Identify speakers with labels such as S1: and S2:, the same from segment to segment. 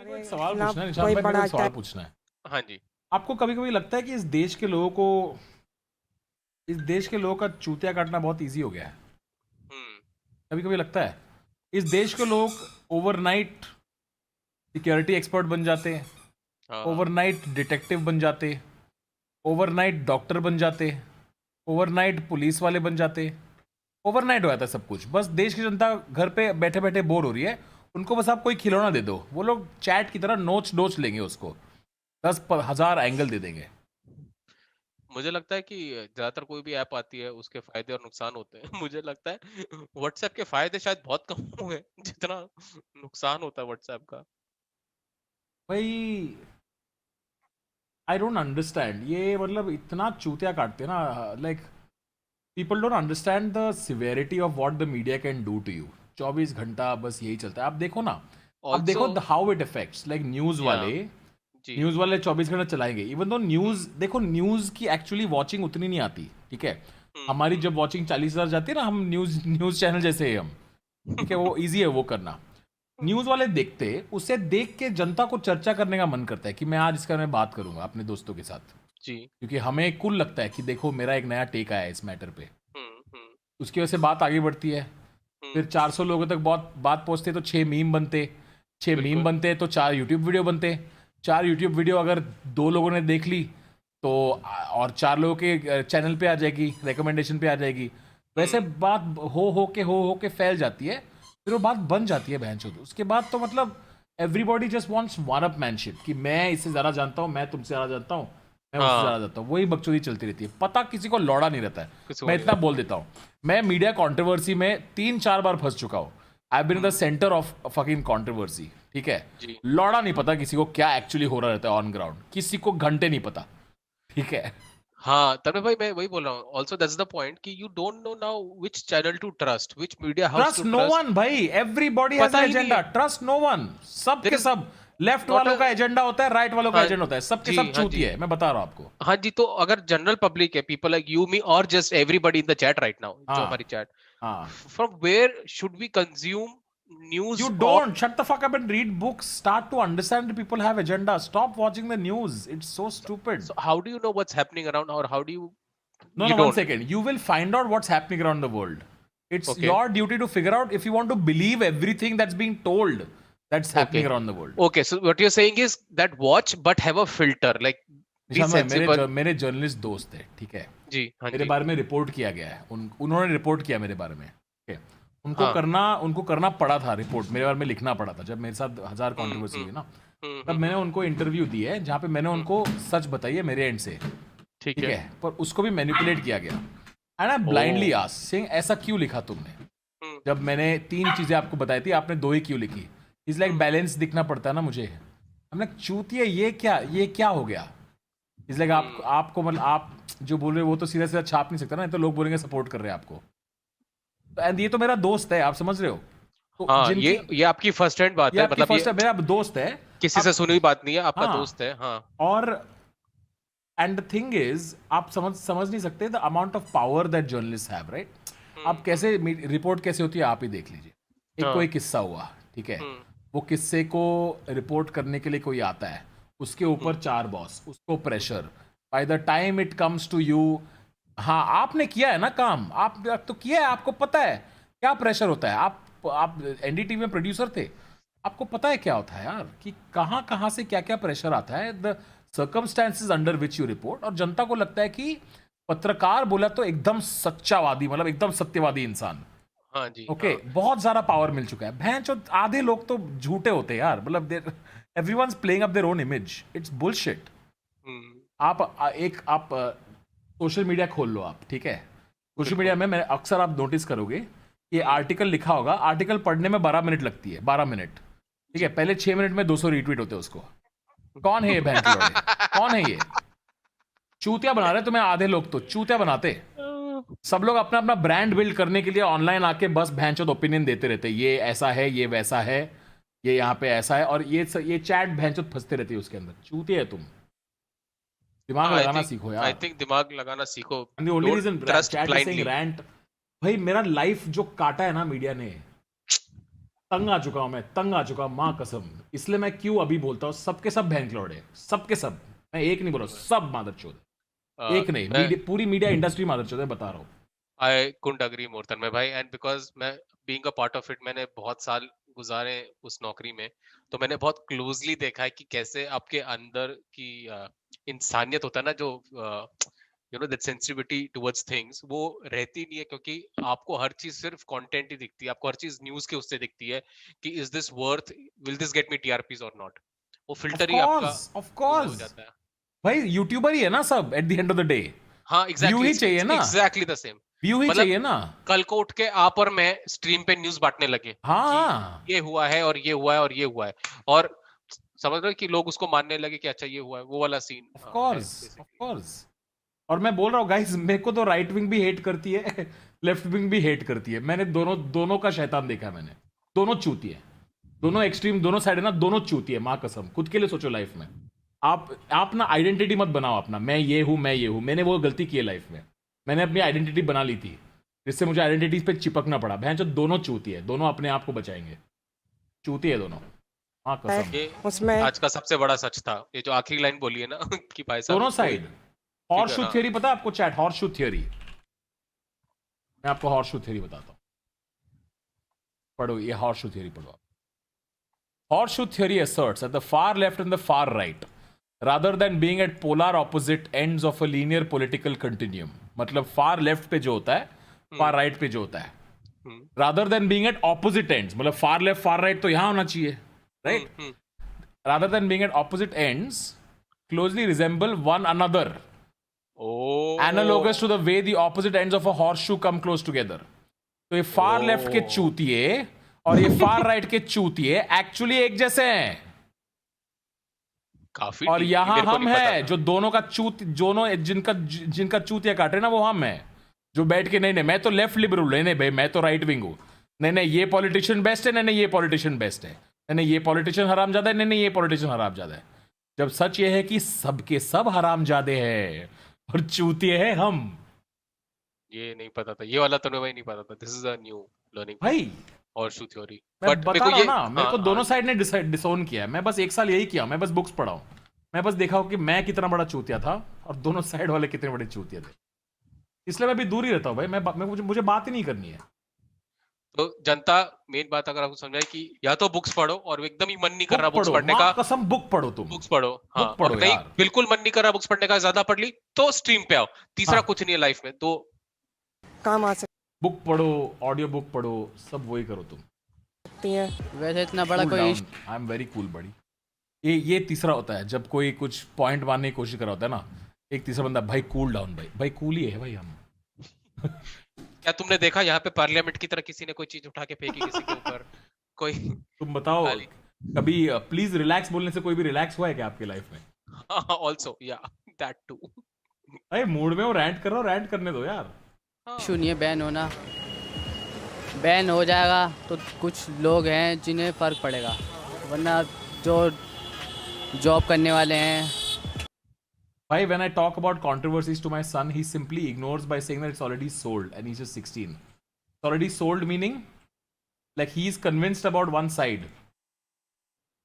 S1: मेरे को एक सवाल पूछना है निशान भाई, मेरे को एक सवाल पूछना है।
S2: हाँ जी।
S1: आपको कभी कभी लगता है कि इस देश के लोगों का चूतिया काटना बहुत इजी हो गया है?
S2: हम्म।
S1: कभी कभी लगता है इस देश के लोग ओवरनाइट सिक्योरिटी एक्सपर्ट बन जाते हैं,
S2: हाँ।
S1: ओवरनाइट डिटेक्टिव बन जाते, ओवरनाइट डॉक्टर बन जाते, ओवरनाइट पुलिस वाले बन जाते, ओवरनाइट हो जाता है सब कुछ। बस देश की जनता घर पे बैठे बैठे बोर हो रही है, उनको बस आप कोई खिलौना दे दो, वो लोग चैट की तरह नोच नोच लेंगे उसको, 10,000 एंगल दे देंगे।
S2: मुझे लगता है कि ज्यादातर कोई भी ऐप आती है उसके फायदे और नुकसान होते हैं। मुझे लगता है व्हाट्सएप के फायदे शायद बहुत कम हुए जितना नुकसान होता है व्हाट्सएप का।
S1: भाई आई डोंट अंडरस्टैंड ये, मतलब इतना चूतिया काटते हैं ना, like people don't understand the severity of what the media can do to you. 24 घंटा बस यही चलता है। आप देखो ना, आप
S2: ऑल्सो।
S1: देखो हाउ इट इफेक्ट्स, लाइक
S2: या। जी।
S1: न्यूज़ वाले 24 घंटा चलाएंगे, इवन दो न्यूज़,
S2: हम्म।
S1: देखो न्यूज़ की एक्चुअली वॉचिंग उतनी नहीं आती, ठीक है। हमारी
S2: हम्म।
S1: जब वॉचिंग 40,000 जाती है ना, हम न्यूज़ न्यूज़ चैनल जैसे हैं हम, ठीक है, वो ईजी है वो करना। न्यूज़ वाले देखते, उसे देख के जनता को चर्चा करने का मन करता है कि मैं आज इसके बारे में बात करूंगा अपने दोस्तों के साथ,
S2: जी।
S1: क्योंकि हमें कूल लगता है कि देखो मेरा एक नया टेक आया है इस मैटर पे।
S2: हम्म।
S1: उसकी वजह से बात आगे बढ़ती है। फिर
S2: हम्म।
S1: 400 लोगों तक बहुत बात पहुंचते तो 6 मीम बनते, 6 मीम
S2: बिल्कुल।
S1: बनते तो 4 यूट्यूब वीडियो बनते। 4 यूट्यूब वीडियो अगर 2 लोगों ने देख ली तो और 4 लोगों के चैनल पे आ जाएगी, रिकमेंडेशन पे आ जाएगी। वैसे
S2: हम्म।
S1: बात हो के फैल जाती है, फिर वो बात बन जाती है बहन चोद। उसके बाद तो मतलब everybody just wants one up manship, कि मैं इससे ज़्यादा जानता हूँ, मैं तुमसे ज़्यादा जानता हूँ, मैं उससे
S2: हाँ।
S1: ज़्यादा जानता हूँ। वही बकचोदी चलती रहती है, पता किसी को लौड़ा नहीं रहता है।
S2: किसी को
S1: मैं
S2: नहीं
S1: इतना
S2: रहता।
S1: बोल देता हूँ, मैं मीडिया कंट्रोवर्सी में 3-4 बार फंस चुका हूँ। I been in the
S2: hmm.
S1: Centre of fucking controversy, ठीक है।
S2: जी।
S1: लौड़ा नहीं पता किसी को क्या एक्चुअली हो रहा रहता है ऑन ग्राउंड, किसी को घंटे नहीं पता, ठीक है।
S2: हाँ, तन्मय भाई मैं वही बोल रहा हूँ। ऑल्सो दैट्स द पॉइंट कि you don't know now which channel to trust, which media house to
S1: trust no
S2: trust.
S1: One भाई, एवरीबॉडी हैज
S2: पता
S1: एन
S2: ही नहीं
S1: एजेंडा,
S2: है।
S1: Trust no one. सब
S2: देयर
S1: के
S2: इज
S1: सब, लेफ्ट
S2: नॉट
S1: वालों
S2: अ।
S1: का एजेंडा होता है, राइट वालों का
S2: हाँ
S1: एजेंडा होता है, सबके
S2: जी।
S1: सब
S2: हाँ जी।
S1: चूतिए है, मैं बता रहा हूँ आपको।
S2: हाँ जी, तो अगर जनरल पब्लिक है, पीपल लाइक यू मी और just everybody in the chat right now, जो
S1: हाँ
S2: हमारी चैट,
S1: हाँ।
S2: From where should we consume
S1: You
S2: news और
S1: don't shut the fuck up and read books. Start to understand that people have agenda. Stop watching the news. It's so stupid.
S2: so how do you know what's happening around, or how do you
S1: No,
S2: you
S1: no, one
S2: don't?
S1: second. You will find out what's happening around the world. It's
S2: Okay.
S1: your duty to figure out if you want to believe everything that's being told that's happening
S2: Okay.
S1: around the world.
S2: Okay, so what you're saying is that watch but have a filter, like be
S1: निशान भाई,
S2: sensible.
S1: मेरे journalist दोस्त है, ठीक है।
S2: जी। हाँ
S1: मेरे
S2: जी।
S1: बारे में रिपोर्ट किया गया है, उन्होंने रिपोर्ट किया मेरे बारे में, ठीक है।
S2: हाँ।
S1: उनको करना पड़ा था, रिपोर्ट मेरे बारे में लिखना पड़ा था जब मेरे साथ 1000 कंट्रोवर्सी हुई ना। तब मैंने
S2: हम्म।
S1: उनको इंटरव्यू दी है जहाँ पे मैंने
S2: हम्म।
S1: उनको सच बताई है मेरे एंड से,
S2: ठीक
S1: ठीक
S2: है।
S1: है। पर उसको भी मैनिपुलेट किया गया, एंड आई
S2: ओ।
S1: ब्लाइंडली आस्क्ड सेइंग ऐसा क्यों लिखा तुमने,
S2: हम्म।
S1: जब मैंने 3 चीजें आपको बताई थी, आपने 2 ही क्यों लिखी। Is like
S2: hmm.
S1: बैलेंस दिखना पड़ता है ना मुझे। हमने चूतिए, ये क्या हो गया। इज लाइक आपको मतलब आप जो बोल रहे हो वो तो सीधा सीधा छाप नहीं सकता ना, नहीं तो लोग बोलेंगे सपोर्ट कर रहे हैं आपको। एंड ये तो मेरा दोस्त है, आप समझ रहे हो। तो
S2: हाँ,
S1: जिनकी,
S2: ये आपकी फर्स्ट हैंड बात
S1: ये
S2: है,
S1: आपकी
S2: मतलब
S1: फर्स्ट
S2: ये
S1: है, मेरा दोस्त है।
S2: किसी से
S1: आप,
S2: सुनी हुई बात नहीं है, आपका
S1: हाँ,
S2: दोस्त है। हाँ।
S1: और एंड द थिंग इज, आप समझ नहीं सकते the amount of power that journalist have, right. आप
S2: हम्म।
S1: कैसे, रिपोर्ट कैसे होती है आप ही देख लीजिए। एक
S2: हाँ।
S1: कोई किस्सा हुआ, ठीक है,
S2: हम्म।
S1: वो किस्से को रिपोर्ट करने के लिए कोई आता है, उसके ऊपर 4 बॉस, उसको pressure, by the time it comes to you, हाँ आपने किया है ना काम, आप तो किया है, आपको पता है क्या प्रेशर होता है। आप एनडीटीवी में प्रोड्यूसर थे, आपको पता है क्या होता है यार, कि कहाँ कहाँ से क्या क्या प्रेशर आता है, the circumstances under which you report. और जनता को लगता है कि पत्रकार बोला तो एकदम सच्चावादी, मतलब एकदम सत्यवादी इंसान।
S2: हाँ जी।
S1: ओके,
S2: हाँ।
S1: बहुत ज्यादा पावर मिल चुका है, भैंचो आधे लोग तो झूठे होते हैं यार, मतलब there everyone's playing up their own image, it's bullshit.
S2: Hmm.
S1: आप सोशल मीडिया खोल लो आप, ठीक है। सोशल मीडिया में मैं अक्सर आप नोटिस करोगे कि आर्टिकल लिखा होगा, आर्टिकल पढ़ने में 12 मिनट लगती है, 12 मिनट, ठीक है। पहले 6 मिनट में 200 रीट्वीट होते हैं उसको। कौन है ये बहन के लौड़े, कौन है ये। चूतिया बना रहे तुम्हें आधे लोग, तो चूतिया बनाते सब लोग अपना अपना ब्रांड बिल्ड करने के लिए ऑनलाइन आके बस भैंचोद ओपिनियन देते रहते, ये ऐसा है, ये वैसा है, ये यहाँ पे ऐसा है, और ये चैट भैंचोद फंसते रहती है उसके अंदर। चूतिया है तुम, दिमाग
S2: आई
S1: लगाना
S2: थिंक
S1: सीखो
S2: आई
S1: यार।
S2: थिंक दिमाग लगाना सीखो।
S1: And the only
S2: don't
S1: reason
S2: trust
S1: chat is saying
S2: blindly.
S1: Rant, भाई मेरा लाइफ जो काटा है ना मीडिया ने, तंग आ चुका हूं मैं, तंग आ चुका हूं, मां कसम। इसलिए मैं क्यों अभी बोलता हूँ, सबके सब भैंकलोड़ है, सबके सब, मैं एक नहीं बोल रहा हूँ, सब मादरचोद है, एक नहीं,
S2: मैं
S1: पूरी मीडिया इंडस्ट्री मादरचोद है, बता रहा हूँ।
S2: आई कुडंट एग्री मोर तन्मय भाई, एंड बिकॉज मैं being a part of it, मैंने बहुत साल गुजारे उस नौकरी में, तो मैंने बहुत क्लोजली देखा है कि कैसे आपके अंदर की इंसानियत होता है ना, जो you know that sensitivity towards things, वो रहती नहीं है, क्योंकि आपको हर चीज सिर्फ कंटेंट ही दिखती है, आपको हर चीज न्यूज के उससे दिखती है कि is this worth, will this get me TRPs और नॉट, वो फिल्टर ही आपका
S1: ऑफ
S2: वो हो
S1: कोर्स
S2: जाता है।
S1: भाई, यूट्यूबर ही है ना सब, at the end of the day
S2: हाँ
S1: व्यू
S2: एग्जैक्टली,
S1: ही चाहिए ना,
S2: एग्जैक्टली द सेम।
S1: व्यू ही
S2: मतलब
S1: चाहिए ना।
S2: कल को उठ के आप और मैं स्ट्रीम पे न्यूज़ बाँटने लगे कि
S1: हाँ,
S2: ये हुआ है और ये हुआ है और ये हुआ है, और समझ रहे हो कि लोग उसको मानने लगे कि अच्छा ये हुआ है, वो वाला सीन
S1: ऑफ
S2: है
S1: कोर्स, ऑफ
S2: बेसिकली।
S1: कोर्स। और मैं बोल रहा हूँ गाइस, मेरे को तो राइट विंग भी हेट करती है, लेफ्ट विंग भी हेट करती है, मैंने दोनों दोनों का शैतान देखा है मैंने, दोनों चूती है, दोनों एक्सट्रीम, दोनों साइड है ना, दोनों चूती है, माँ कसम। खुद के लिए सोचो लाइफ में, आप ना आइडेंटिटी मत बनाओ अपना, मैं ये हूं, मैं ये हूं। मैंने वो गलती की है लाइफ में, मैंने अपनी आइडेंटिटी बना ली थी, जिससे मुझे आइडेंटिटी पे चिपकना पड़ा। बहन जो दोनों चूती है, दोनों अपने आप को बचाएंगे, चूती है दोनों, हाँ कसम।
S2: ये
S3: उसमें
S2: आज का सबसे बड़ा सच था, ये जो आखिरी लाइन बोली है ना कि भाई
S1: दोनों
S2: साहब कोई
S1: साइड। हॉर्स
S2: फिगर,
S1: शू
S2: हाँ
S1: थियोरी पता है आपको चैट? हॉर्स शू थियोरी, मैं आपको हॉर्स शू थियोरी बताता हूँ, पढ़ो ये हॉर्स शू थियोरी पढ़ो आप। Horseshoe theory asserts that the far left and the far right, rather than being at polar opposite ends of a linear political continuum, मतलब far left पे जो होता है, far right पे जो होता है, rather than being at opposite ends, मतलब far left far right तो यहाँ होना चाहिए, right? Rather than being at opposite ends, closely resemble one another,
S2: O
S1: analogous to the way the opposite ends of a horseshoe come close together. तो ये far left के चूतिए और ये far right के चूतिए एक्चुअली एक जैसे हैं,
S2: काफी
S1: और
S2: deep,
S1: यहां
S2: मेरे को
S1: हम
S2: नहीं पता
S1: है
S2: था।
S1: जो दोनों का चूत, दोनों जिनका चूतिया काट रहे ना, वो हम है जो बैठ के नहीं नहीं मैं तो लेफ्ट लिबरल, नहीं नहीं भाई मैं तो राइट विंग हूं, नहीं नहीं ये पॉलिटिशियन बेस्ट है, नहीं नहीं ये पॉलिटिशियन बेस्ट है, नहीं नहीं ये पॉलिटिशियन हरामजादा है, नहीं नहीं ये पॉलिटिशियन हरामजादा है। जब सच ये है कि सबके सब हरामजादे हैं और चूतिए हैं हम।
S2: ये नहीं पता था, ये वाला तो भाई नहीं पता था, this is a new learning for
S1: भाई
S2: मी, हॉर्सशू थ्योरी।
S1: मैं
S2: बट मेरे
S1: बता
S2: को
S1: रहा हूँ
S2: ये
S1: ना, मेरे को
S2: हाँ
S1: दोनों साइड ने डिसोन किया है। मैं बस एक साल यही किया, मैं बस बुक्स पढ़ा हूँ, मैं बस देखा हूँ कि मैं कितना बड़ा चूतिया था और दोनों साइड वाले कितने बड़े चूतिया थे, इसलिए मैं भी दूर ही रहता हूँ भाई। मुझे बात ही नहीं करनी है।
S2: तो जनता मेन बात अगर आपको समझाए कि या तो बुक्स पढ़ो और एकदम ही मन नहीं कर रहा
S1: बुक
S2: बुक्स
S1: पढ़ो,
S2: पढ़ने
S1: माँ
S2: का,
S1: कसम बुक पढ़ो तुम,
S2: बुक्स पढ़ो, हाँ,
S1: बुक पढ़ो
S2: और नहीं
S1: यार।
S2: बिल्कुल मन नहीं कर रहा बुक्स पढ़ने का, ज्यादा पढ़ ली तो स्ट्रीम पे आओ, तीसरा
S1: हाँ,
S2: कुछ नहीं है लाइफ में, तो
S3: काम आ
S1: बुक पढ़ो, ऑडियो बुक पढ़ो, सब वही करो तुम।
S3: सकती हैं।
S4: वैसे इतना बड़ा
S1: कूल
S4: कोई
S1: down, I am very cool बड़ी। ये तीसरा होता है जब कोई कुछ पॉइंट मारने की कोशिश कर रहा होता है ना, एक तीसरा बंदा, भाई कूल डाउन, भाई कूल ही है भाई हम।
S2: क्या तुमने देखा यहाँ पे पार्लियामेंट की तरह किसी ने कोई चीज उठा के फेंकी किसी के ऊपर, कोई
S1: तुम बताओ,
S2: गाली,
S1: कभी प्लीज रिलैक्स बोलने से कोई भी रिलैक्स हुआ है क्या आपके लाइफ में?
S2: ऑल्सो या दैट टू,
S1: अरे मूड में वो रैंट कर रहा हो, रैंट करने दो यार।
S4: इशू नहीं है बैन होना, बैन हो जाएगा तो कुछ लोग हैं जिन्हें फ़र्क पड़ेगा, वरना जो जॉब करने वाले हैं।
S1: Bhai, when I talk about controversies to my son, he simply ignores by saying that it's already sold and he's just 16. It's already sold meaning like he's convinced about one side.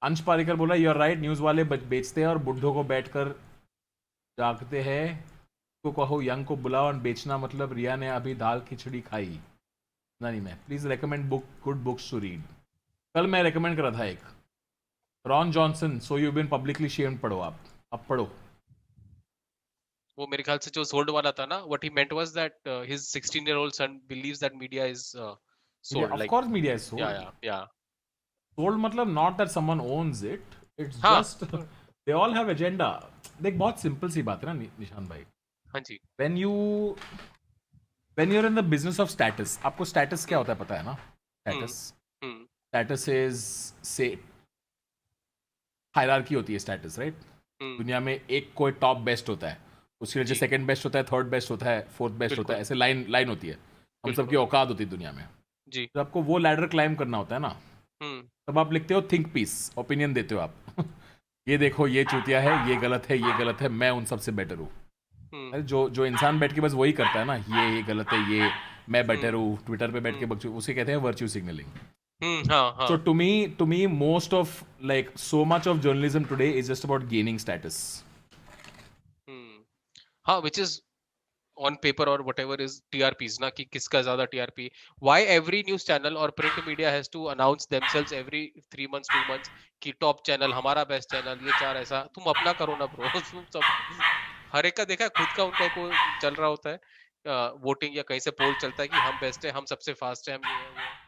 S1: अंश पारिकर बोला you are right, news वाले बेचते हैं और बुढ़ों को बैठकर जागते हैं, को कहो यंग को बुलाओ और बेचना मतलब रिया ने अभी दाल खिचड़ी खाई। नहीं मैं please recommend book, good books to read. कल मैं रेकमेंड कर रहा था एक, Ron Johnson, so you been publicly shamed, पढ़ो आप, अब पढ़ो।
S2: वो मेरे ख्याल से जो सोल्ड वाला था ना, what he meant was that his 16-year-old son believes that media is sold,
S1: Of
S2: like
S1: course media is sold.
S2: yeah
S1: Sold मतलब not that someone owns it, it's
S2: हाँ
S1: just they all have agenda. देख बहुत simple सी बात है ना निशान भाई,
S2: हाँ जी,
S1: when you're in the business of status, आपको status क्या होता है पता है ना?
S2: हम्म
S1: Status is say हायरार्की होती है status, right? दुनिया में एक कोई टॉप बेस्ट होता है, उसके नीचे
S2: जी।
S1: सेकंड बेस्ट होता है, थर्ड बेस्ट होता है, फोर्थ बेस्ट होता है, ऐसे लाइन होती है, हम सबकी औकात होती है दुनिया में।
S2: जी,
S1: जब आपको वो लैडर क्लाइम करना होता है ना,
S2: हम्म
S1: तब आप लिखते हो थिंक पीस, ओपिनियन देते हो आप ये देखो ये चूतिया है, ये गलत है, ये गलत है, मैं उन सबसे बेटर हूँ। अरे जो इंसान बैठ के बस वही करता है ना, ये गलत है, ये मैं बेटर हूँ, ट्विटर पे बैठ के उसे कहते हैं वर्च्यू सिग्नलिंग।
S2: हाँ
S1: So to me, most of like so much of journalism today is just about gaining status.
S2: हाँ which is on paper or whatever is TRPs ना कि किसका ज्यादा TRP. Why every news channel or print media has to announce themselves every 3 months 2 months कि top channel हमारा best channel ये चार ऐसा तुम अपना करो ना bro. तुम सब हर एक का देखा है, खुद का उनका को चल रहा होता है वोटिंग या कहीं से पोल चलता है कि हम बेस्ट है हम सबसे फास्ट है हम ये है वो है.